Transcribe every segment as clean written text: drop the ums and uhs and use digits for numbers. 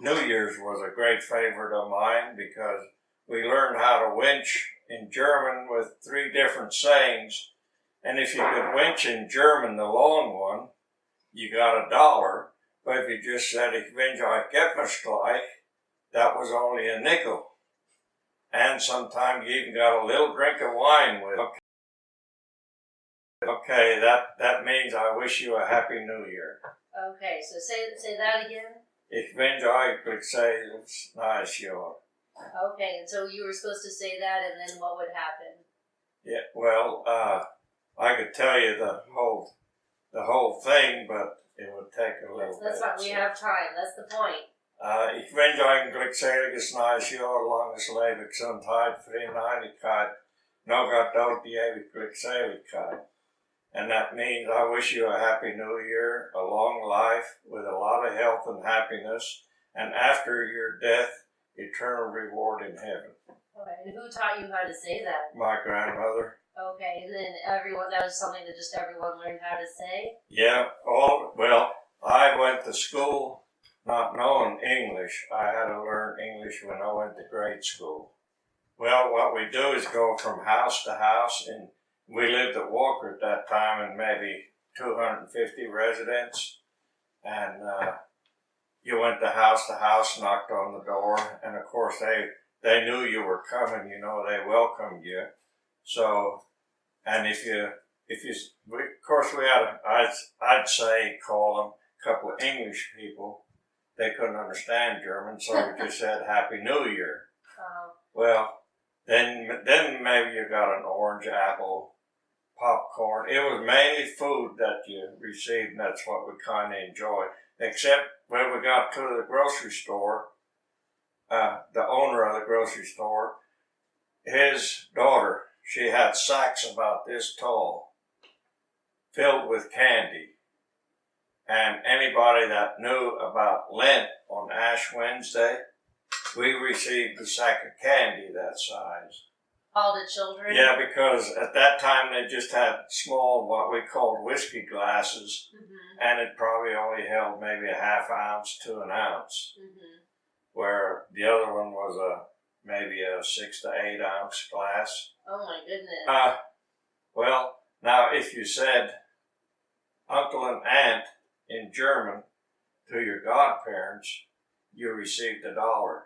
New Year's was a great favorite of mine because we learned how to winch in German with 3 different sayings. And if you could winch in German, the long one, you got $1. But if you just said, "Ich wünsche euch etwas gleich," that was only a nickel. And sometimes you even got a little drink of wine with it. Okay, that means I wish you a Happy New Year. Okay, so say that again. Ich wünsche euch glückliches neues Jahr. Okay, and so you were supposed to say that, and then what would happen? Yeah, well, I could tell you the whole thing, but it would take a little That's bit. fine. We have time. That's the point. Ich wünsche euch ein glückseliges neues Jahr, langes Leben, Gesundheit, Frieden, Einigkeit, noch Gott die ewige Glückseligkeit. And that means I wish you a Happy New Year, a long life with a lot of health and happiness, and after your death, eternal reward in heaven. Okay, and who taught you how to say that? My grandmother. Okay, and then that was something that just everyone learned how to say? Yeah, I went to school not knowing English. I had to learn English when I went to grade school. Well, what we do is go from house to house, and we lived at Walker at that time, and maybe 250 residents. And you went to house, knocked on the door, and of course they knew you were coming. You know, they welcomed you. So, and of course we had, I'd say call them a couple of English people. They couldn't understand German, so we just said Happy New Year. Well, then maybe you got an orange, apple, popcorn. It was mainly food that you received, and that's what we kind of enjoyed. Except when we got to the grocery store, the owner of the grocery store, his daughter, she had sacks about this tall, filled with candy. And anybody that knew about Lent on Ash Wednesday, we received a sack of candy that size. All the children? Yeah, because at that time they just had small, what we called whiskey glasses, and it probably only held maybe a half ounce to an ounce, where the other one was maybe a 6 to 8 ounce glass. Oh my goodness. Well, now if you said uncle and aunt in German to your godparents, you received $1.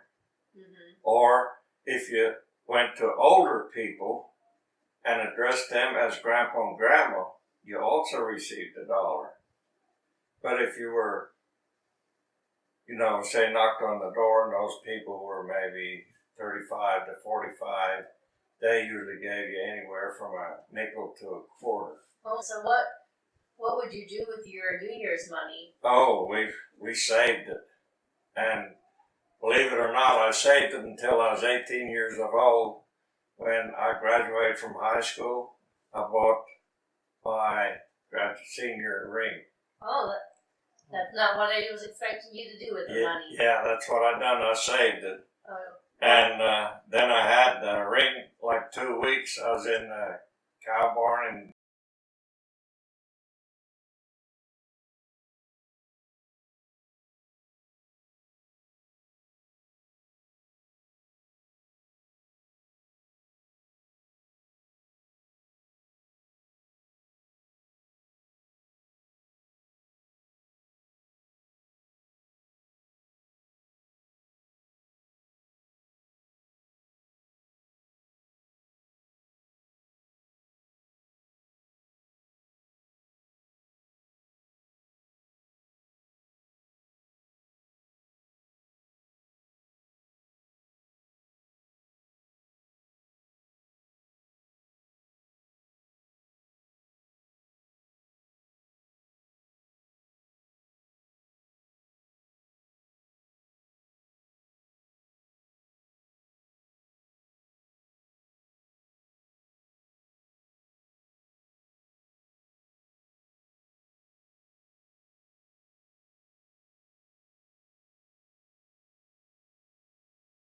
Or if you went to older people and addressed them as grandpa and grandma, you also received $1. But if you were, say knocked on the door and those people were maybe 35 to 45, they usually gave you anywhere from a nickel to a quarter. Oh, so what would you do with your New Year's money? Oh, we saved it. And believe it or not, I saved it until I was 18 years of old. When I graduated from high school, I bought my senior ring. Oh, that's not what I was expecting you to do with the money. Yeah, that's what I done. I saved it. Oh. And then I had the ring like 2 weeks. I was in the cow barn in